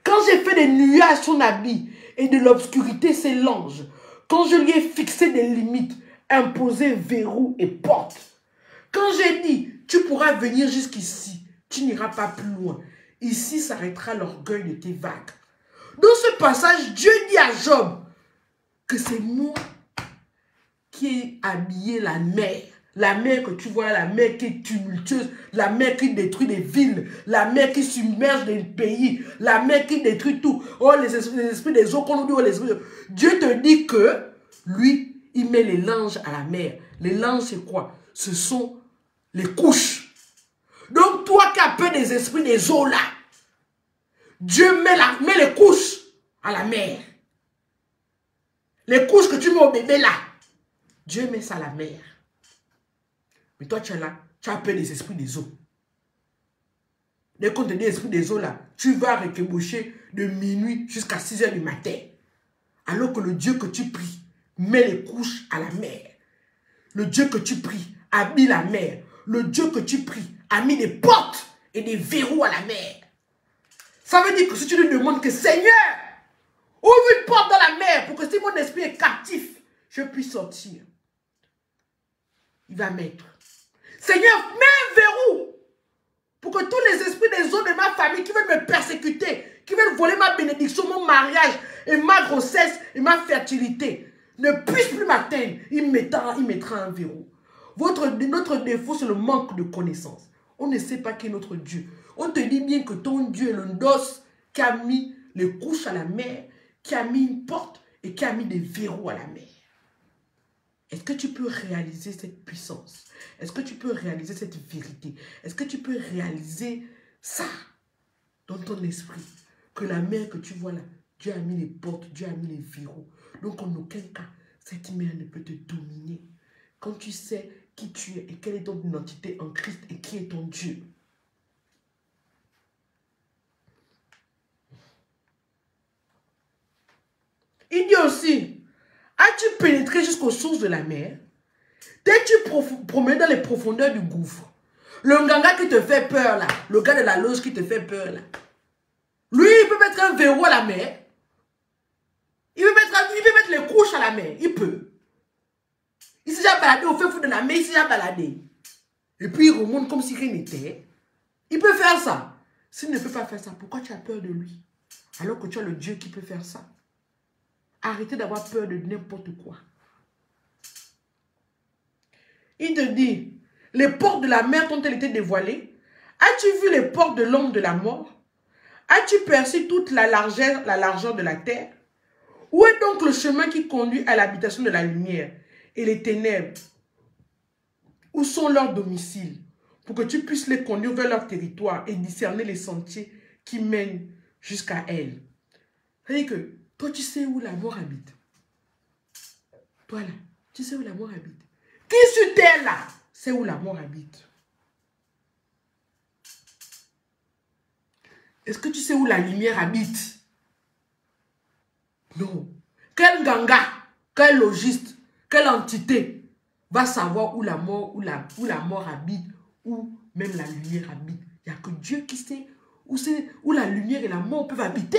Quand j'ai fait des nuages son habit et de l'obscurité ses langes, quand je lui ai fixé des limites, imposé verrous et portes, quand j'ai dit, tu pourras venir jusqu'ici, tu n'iras pas plus loin, ici s'arrêtera l'orgueil de tes vagues. Dans ce passage, Dieu dit à Job que c'est moi qui ai habillé la mer que tu vois, la mer qui est tumultueuse, la mer qui détruit des villes, la mer qui submerge des pays, la mer qui détruit tout. Oh, les esprits des eaux, qu'on nous dit, oh, les esprits. Dieu te dit que lui, il met les langes à la mer. Les langes, c'est quoi? Ce sont les couches. Donc, toi qui as peur des esprits des eaux là, Dieu met les couches à la mer. Les couches que tu mets au bébé là, Dieu met ça à la mer. Mais toi, tu es là, tu as peur des esprits des eaux. Dès qu'on te dit esprit des eaux là, tu vas réqueboucher de minuit jusqu'à 6 h du matin. Alors que le Dieu que tu pries met les couches à la mer. Le Dieu que tu pries habille la mer. Le Dieu que tu pries a mis des portes et des verrous à la mer. Ça veut dire que si tu lui demandes que Seigneur, ouvre une porte dans la mer pour que si mon esprit est captif, je puisse sortir. Il va mettre. Seigneur, mets un verrou pour que tous les esprits des eaux de ma famille qui veulent me persécuter, qui veulent voler ma bénédiction, mon mariage et ma grossesse et ma fertilité ne puissent plus m'atteindre. Il mettra un verrou. Notre défaut, c'est le manque de connaissance. On ne sait pas qui est notre Dieu. On te dit bien que ton Dieu est l'Ondos qui a mis les couches à la mer, qui a mis une porte et qui a mis des verrous à la mer. Est-ce que tu peux réaliser cette puissance? Est-ce que tu peux réaliser cette vérité? Est-ce que tu peux réaliser ça dans ton esprit? Que la mer que tu vois là, Dieu a mis les portes, Dieu a mis les verrous. Donc en aucun cas, cette mer ne peut te dominer. Quand tu sais qui tu es et quelle est ton identité en Christ et qui est ton Dieu. Il dit aussi, as-tu pénétré jusqu'aux sources de la mer? T'es-tu promené dans les profondeurs du gouffre? Le nganga qui te fait peur là, le gars de la loge qui te fait peur là, lui il peut mettre un verrou à la mer. Il peut mettre les couches à la mer, il peut. Il s'est déjà baladé au fond de la mer, il s'est déjà baladé. Et puis il remonte comme si rien n'était. Il peut faire ça. S'il ne peut pas faire ça, pourquoi tu as peur de lui? Alors que tu as le Dieu qui peut faire ça. Arrêtez d'avoir peur de n'importe quoi. Il te dit, les portes de la mer t'ont-elles été dévoilées? As-tu vu les portes de l'ombre de la mort? As-tu perçu toute la largeur de la terre? Où est donc le chemin qui conduit à l'habitation de la lumière? Et les ténèbres, où sont leurs domiciles? Pour que tu puisses les conduire vers leur territoire et discerner les sentiers qui mènent jusqu'à elles. C'est-à-dire que toi, tu sais où la mort habite. Toi là, tu sais où la mort habite. Qui sur terre là, c'est où la mort habite. Est-ce que tu sais où la lumière habite? Non. Quel ganga, quel logiste, quelle entité va savoir où la mort habite, où même la lumière habite? Il n'y a que Dieu qui sait où la lumière et la mort peuvent habiter,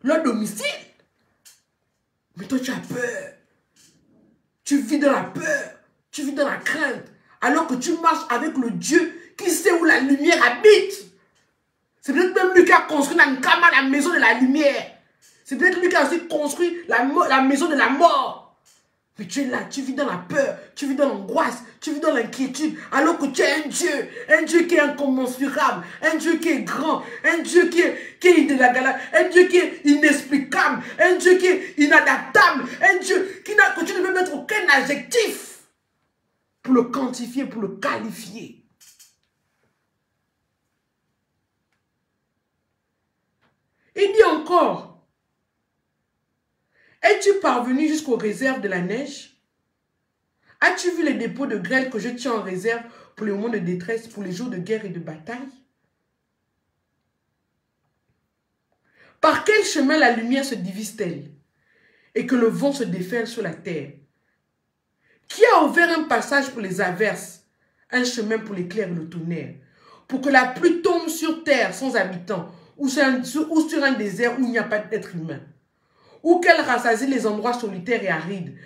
leur domicile. Mais toi, tu as peur. Tu vis dans la peur. Tu vis dans la crainte. Alors que tu marches avec le Dieu qui sait où la lumière habite. C'est peut-être même lui qui a construit Nankama, la maison de la lumière. C'est peut-être lui qui a aussi construit la maison de la mort. Mais tu es là, tu vis dans la peur, tu vis dans l'angoisse, tu vis dans l'inquiétude, alors que tu es un Dieu qui est incommensurable, un Dieu qui est grand, un Dieu qui est de la galaxie, un Dieu qui est inexplicable, un Dieu qui est inadaptable, un Dieu que tu ne peux mettre aucun adjectif pour le quantifier, pour le qualifier. Il dit encore, es-tu parvenu jusqu'aux réserves de la neige? As-tu vu les dépôts de grêle que je tiens en réserve pour les moments de détresse, pour les jours de guerre et de bataille? Par quel chemin la lumière se divise-t-elle et que le vent se déferle sur la terre? Qui a ouvert un passage pour les averses, un chemin pour l'éclair et le tonnerre, pour que la pluie tombe sur terre sans habitants ou sur un désert où il n'y a pas d'être humain? Ou qu'elle rassasie les endroits solitaires et arides,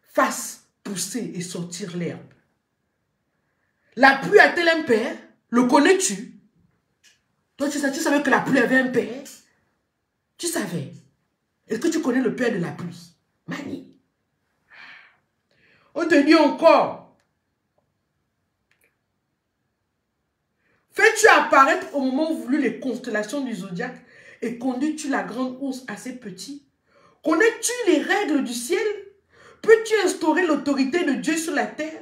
fasse pousser et sortir l'herbe. La pluie a-t-elle un père? Le connais-tu? Toi, tu savais que la pluie avait un père? Tu savais? Est-ce que tu connais le père de la pluie? Mani. On te dit encore. Fais-tu apparaître au moment voulu les constellations du zodiaque et conduis-tu la grande ours assez petit? Connais-tu les règles du ciel? Peux-tu instaurer l'autorité de Dieu sur la terre?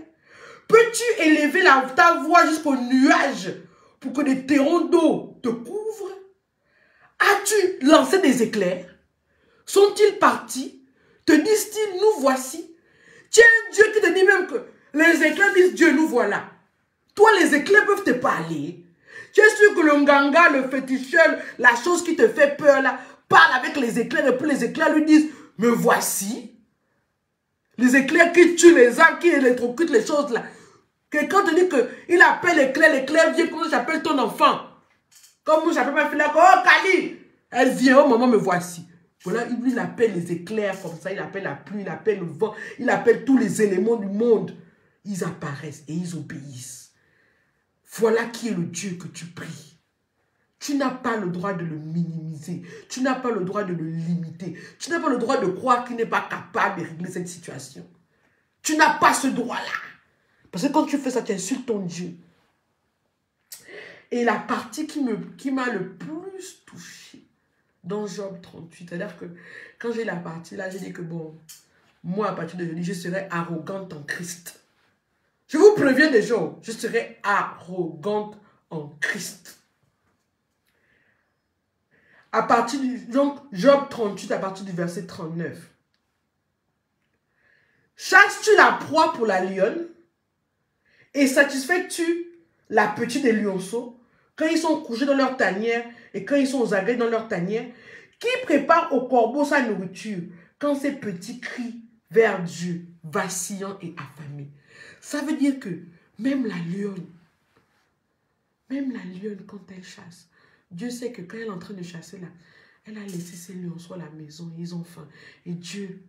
Peux-tu élever ta voix jusqu'aux nuages pour que des terrons d'eau te couvrent? As-tu lancé des éclairs? Sont-ils partis? Te disent-ils, nous voici? Tu es un Dieu qui te dit même que les éclairs disent Dieu, nous voilà. Toi, les éclairs peuvent te parler. Tu es sûr que le nganga, le féticheur, la chose qui te fait peur là, parle avec les éclairs et puis les éclairs lui disent, me voici. Les éclairs qui tuent les âmes, qui électrocutent les choses là. Quelqu'un te dit qu'il appelle l'éclair vient comme j'appelle ton enfant. Comme moi j'appelle ma fille là, oh Kali, elle vient, oh maman me voici. Voilà, il appelle les éclairs comme ça, il appelle la pluie, il appelle le vent, il appelle tous les éléments du monde. Ils apparaissent et ils obéissent. Voilà qui est le Dieu que tu pries. Tu n'as pas le droit de le minimiser. Tu n'as pas le droit de le limiter. Tu n'as pas le droit de croire qu'il n'est pas capable de régler cette situation. Tu n'as pas ce droit-là. Parce que quand tu fais ça, tu insultes ton Dieu. Et la partie qui m'a le plus touchée dans Job 38, c'est-à-dire que quand j'ai la partie là, j'ai dit que bon, moi à partir d'aujourd'hui, je serai arrogante en Christ. Je vous préviens déjà, je serai arrogante en Christ. À partir donc, Job 38, à partir du verset 39. Chasses-tu la proie pour la lionne et satisfais-tu la petite des lionceaux quand ils sont couchés dans leur tanière et quand ils sont aux aguets dans leur tanière? Qui prépare au corbeau sa nourriture quand ces petits crient vers Dieu, vacillants et affamés? Ça veut dire que même la lionne, quand elle chasse, Dieu sait que quand elle est en train de chasser là, elle a laissé ses lionceaux à la maison, ils ont faim. Et Dieu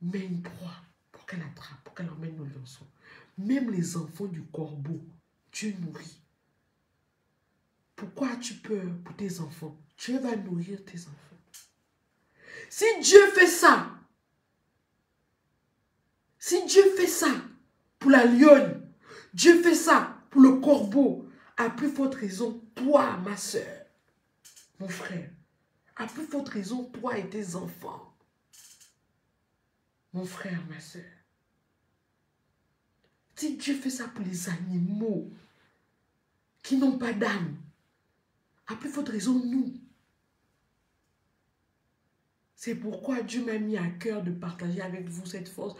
met une proie pour qu'elle attrape, pour qu'elle emmène nos lionceaux. Même les enfants du corbeau, Dieu nourrit. Pourquoi as-tu peur pour tes enfants? Dieu va nourrir tes enfants. Si Dieu fait ça pour la lionne, Dieu fait ça pour le corbeau, à plus forte raison, toi, ma soeur, mon frère, à plus forte raison, toi et tes enfants, mon frère, ma soeur. Si Dieu fait ça pour les animaux qui n'ont pas d'âme, à plus forte raison, nous. C'est pourquoi Dieu m'a mis à cœur de partager avec vous cette force.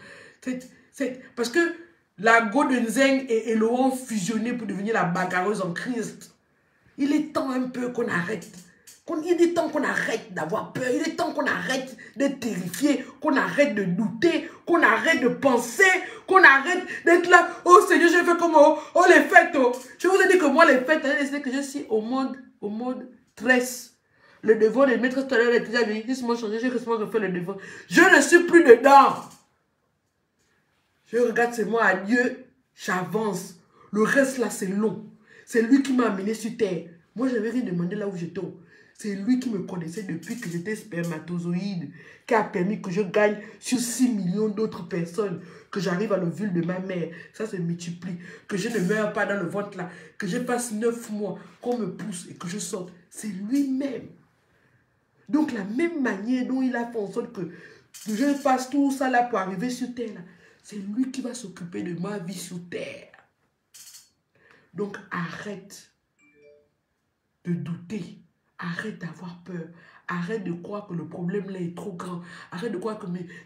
Parce que la Go de Nzeng et Elohim ont fusionné pour devenir la bagarreuse en Christ. Il est temps un peu qu'on arrête. Il est temps qu'on arrête d'avoir peur. Il est temps qu'on arrête d'être terrifié, qu'on arrête de douter, qu'on arrête de penser, qu'on arrête d'être là. Oh Seigneur, je fais comme oh les fêtes. Oh. Je vous ai dit que moi les fêtes, c'est que je suis au mode tresse. Le devoir de maître tout à l'heure est déjà venu. Laisse-moi changer, j'ai récemment refait le devoir. Je ne suis plus dedans. Je regarde seulement à Dieu, j'avance. Le reste là, c'est long. C'est lui qui m'a amené sur terre. Moi, je n'avais rien demandé là où j'étais. C'est lui qui me connaissait depuis que j'étais spermatozoïde, qui a permis que je gagne sur 6 millions d'autres personnes, que j'arrive à l'ovule de ma mère. Ça se multiplie. Que je ne meure pas dans le ventre là. Que je passe 9 mois, qu'on me pousse et que je sorte. C'est lui-même. Donc, la même manière dont il a fait en sorte que je fasse tout ça là pour arriver sur terre là, c'est lui qui va s'occuper de ma vie sur terre. Donc, arrête de douter. Arrête d'avoir peur. Arrête de croire que le problème là est trop grand. Arrête de croire que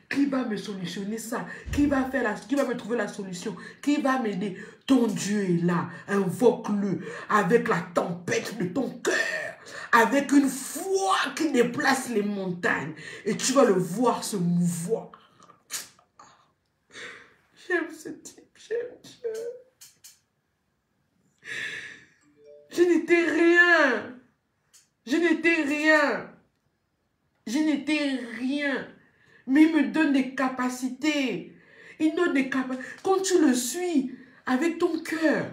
qui va me solutionner ça? Qui va me trouver la solution? Qui va m'aider? Ton Dieu est là. Invoque-le avec la tempête de ton cœur. Avec une foi qui déplace les montagnes. Et tu vas le voir se mouvoir. J'aime ce type. J'aime Dieu. Je n'étais rien. Je n'étais rien. Je n'étais rien. Mais il me donne des capacités. Il donne des capacités. Quand tu le suis avec ton cœur,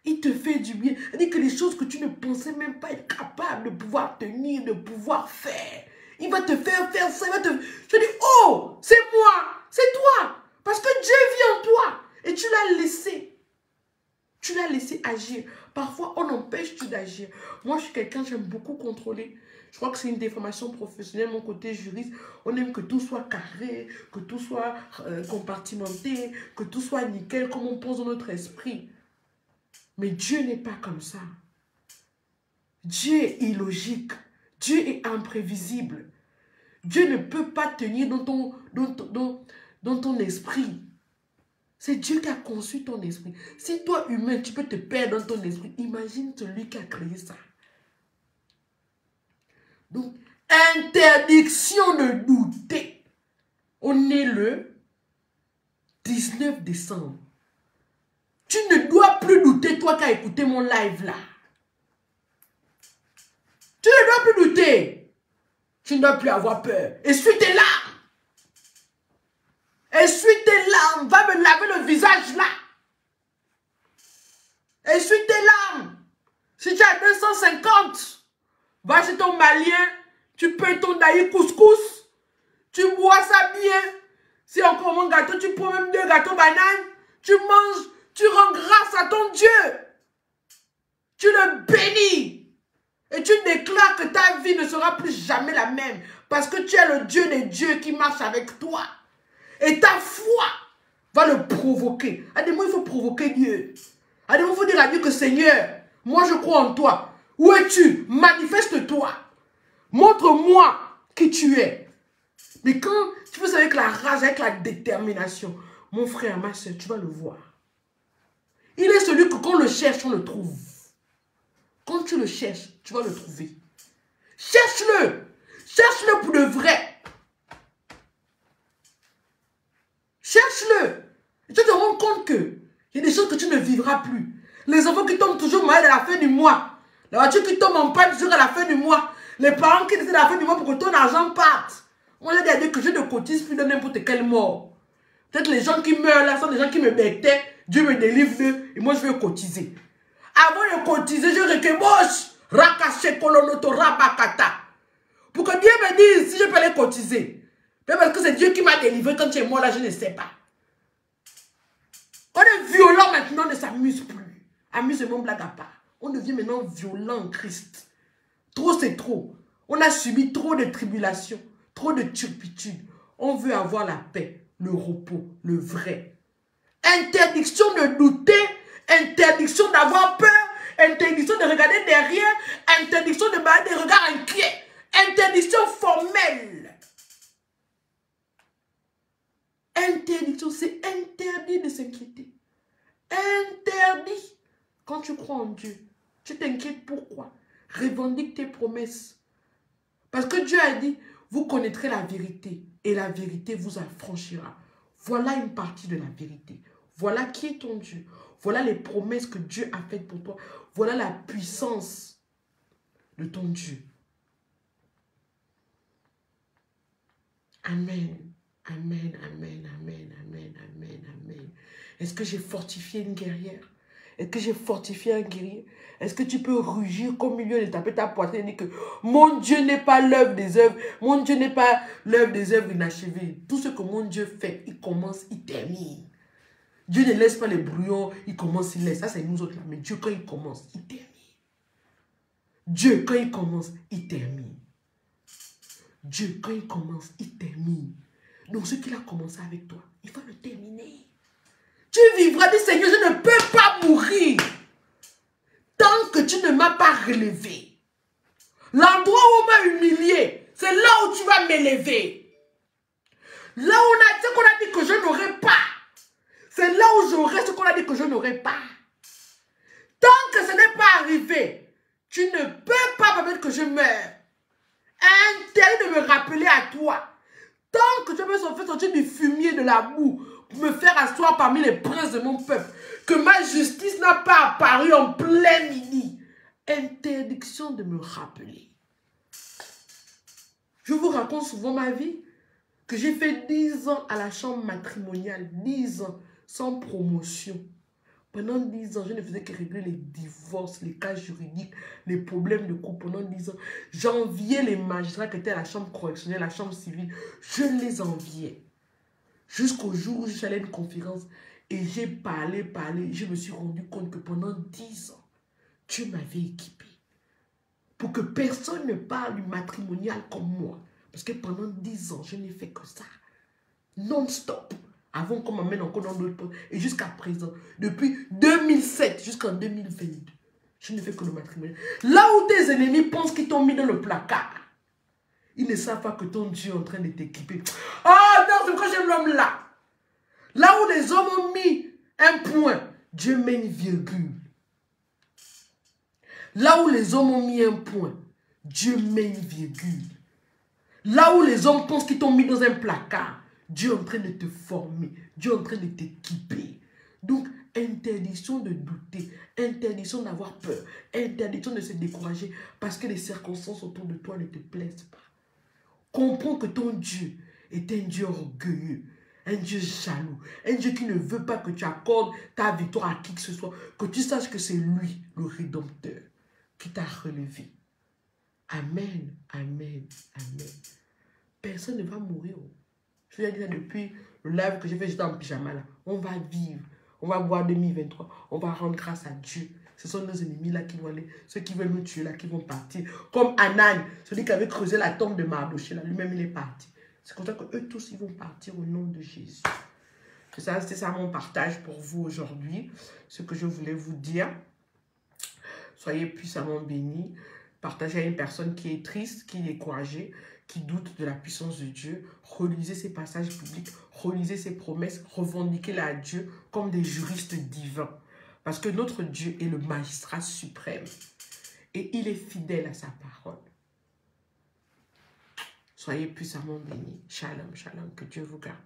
il te fait du bien. Il dit que les choses que tu ne pensais même pas être capable de pouvoir tenir, de pouvoir faire. Il va te faire ça. Je dis, oh, c'est moi, c'est toi. Parce que Dieu vit en toi. Et tu l'as laissé. Tu l'as laissé agir. Parfois, on empêche Dieu d'agir. Moi, je suis quelqu'un, j'aime beaucoup contrôler. Je crois que c'est une déformation professionnelle, mon côté juriste. On aime que tout soit carré, que tout soit compartimenté, que tout soit nickel, comme on pense dans notre esprit. Mais Dieu n'est pas comme ça. Dieu est illogique. Dieu est imprévisible. Dieu ne peut pas tenir dans ton esprit. C'est Dieu qui a conçu ton esprit. Si toi, humain, tu peux te perdre dans ton esprit, imagine celui qui a créé ça. Donc, interdiction de douter. On est le 19 décembre. Tu ne dois plus douter, toi qui as écouté mon live là. Tu ne dois plus douter. Tu ne dois plus avoir peur. Essuie tes larmes. Essuie tes larmes. Va me laver le visage là. Essuie tes larmes. Si tu as 250, va chez ton malien. Tu payes ton daï couscous. Tu bois ça bien. Si encore mon gâteau, tu prends même 2 gâteaux bananes. Tu manges. Tu rends grâce à ton Dieu. Tu le bénis. Et tu déclares que ta vie ne sera plus jamais la même. Parce que tu es le Dieu des dieux qui marche avec toi. Et ta foi va le provoquer. À des moments, il faut provoquer Dieu. À des moments, il faut dire à Dieu que Seigneur, moi je crois en toi. Où es-tu? Manifeste-toi. Montre-moi qui tu es. Mais quand tu fais ça avec la rage, avec la détermination, mon frère, ma soeur, tu vas le voir. Il est celui que quand on le cherche, on le trouve. Quand tu le cherches, tu vas le trouver. Cherche-le. Cherche-le pour de vrai. Cherche-le. Et tu te rends compte que il y a des choses que tu ne vivras plus. Les enfants qui tombent toujours malades à la fin du mois. La voiture qui tombe en panne toujours à la fin du mois. Les parents qui décident à la fin du mois pour que ton argent parte. Moi, j'ai dit à Dieu que je ne cotise plus de n'importe quelle mort. Peut-être les gens qui meurent là sont des gens qui me bêtaient. Dieu me délivre d'eux et moi je vais cotiser. Avant de cotiser, je rekeboche. Rakache kolonoto rabakata. Pour que Dieu me dise si je peux aller cotiser. Mais parce que c'est Dieu qui m'a délivré quand tu es mort là, je ne sais pas. On est violent maintenant, on ne s'amuse plus. Amusement, blague à part. On devient maintenant violent en Christ. Trop, c'est trop. On a subi trop de tribulations, trop de turpitudes. On veut avoir la paix, le repos, le vrai. Interdiction de douter, interdiction d'avoir peur, interdiction de regarder derrière, interdiction de balader des regards inquiets, interdiction formelle. Interdiction, c'est interdit de s'inquiéter. Interdit. Quand tu crois en Dieu, tu t'inquiètes pourquoi? Revendique tes promesses. Parce que Dieu a dit, vous connaîtrez la vérité et la vérité vous affranchira. Voilà une partie de la vérité. Voilà qui est ton Dieu. Voilà les promesses que Dieu a faites pour toi. Voilà la puissance de ton Dieu. Amen. Amen, amen, amen, amen, amen, amen. Est-ce que j'ai fortifié une guerrière? Est-ce que j'ai fortifié un guerrier? Est-ce que tu peux rugir comme milieu et taper ta poitrine et dire que mon Dieu n'est pas l'œuvre des œuvres, mon Dieu n'est pas l'œuvre des œuvres inachevées. Tout ce que mon Dieu fait, il commence, il termine. Dieu ne laisse pas les brouillons, il commence, il laisse. Ça, c'est nous autres là. Mais Dieu, quand il commence, il termine. Dieu, quand il commence, il termine. Dieu, quand il commence, il termine. Donc, ce qu'il a commencé avec toi, il va le terminer. Tu vivras, dis Seigneur, je ne peux pas mourir tant que tu ne m'as pas relevé. L'endroit où on m'a humilié, c'est là où tu vas m'élever. Là où on a dit qu'on a dit que je n'aurais pas, c'est là où j'aurai ce qu'on a dit que je n'aurais pas. Tant que ce n'est pas arrivé, tu ne peux pas permettre que je meure. Interdit de me rappeler à toi. Tant que tu me fais sortir du fumier de la boue, pour me faire asseoir parmi les princes de mon peuple, que ma justice n'a pas apparu en plein midi. Interdiction de me rappeler. Je vous raconte souvent ma vie, que j'ai fait 10 ans à la chambre matrimoniale, 10 ans sans promotion. Pendant 10 ans, je ne faisais que régler les divorces, les cas juridiques, les problèmes de couple. Pendant 10 ans, j'enviais les magistrats qui étaient à la chambre correctionnelle, la chambre civile. Je les enviais. Jusqu'au jour où je suis allée à une conférence et j'ai parlé. Je me suis rendu compte que pendant 10 ans, Dieu m'avait équipé. Pour que personne ne parle du matrimonial comme moi. Parce que pendant 10 ans, je n'ai fait que ça. Non-stop. Avant qu'on m'amène encore dans d'autres postes. Et jusqu'à présent, depuis 2007 jusqu'en 2022, je ne fais que le matrimonial. Là où tes ennemis pensent qu'ils t'ont mis dans le placard, ils ne savent pas que ton Dieu est en train de t'équiper. Oh non, c'est pourquoi j'aime l'homme là. Là où les hommes ont mis un point, Dieu met une virgule. Là où les hommes ont mis un point, Dieu met une virgule. Là où les hommes pensent qu'ils t'ont mis dans un placard, Dieu est en train de te former. Dieu est en train de t'équiper. Donc, interdiction de douter. Interdiction d'avoir peur. Interdiction de se décourager parce que les circonstances autour de toi ne te plaisent pas. Comprends que ton Dieu est un Dieu orgueilleux. Un Dieu jaloux. Un Dieu qui ne veut pas que tu accordes ta victoire à qui que ce soit. Que tu saches que c'est lui, le Rédempteur, qui t'a relevé. Amen, amen, amen. Personne ne va mourir. Je vous ai dit ça depuis le live que j'ai fait, j'étais en pyjama là. On va vivre. On va voir 2023. On va rendre grâce à Dieu. Ce sont nos ennemis là qui vont aller. Ceux qui veulent nous tuer là, qui vont partir. Comme Anan, celui qui avait creusé la tombe de Mardoché là. Lui-même, il est parti. C'est comme ça qu'eux tous, ils vont partir au nom de Jésus. C'est ça mon partage pour vous aujourd'hui. Ce que je voulais vous dire. Soyez puissamment bénis. Partagez à une personne qui est triste, qui est découragée, qui doute de la puissance de Dieu. Relisez ces passages bibliques, relisez ces promesses, revendiquez-les à Dieu comme des juristes divins. Parce que notre Dieu est le magistrat suprême. Et il est fidèle à sa parole. Soyez puissamment bénis. Shalom, shalom. Que Dieu vous garde.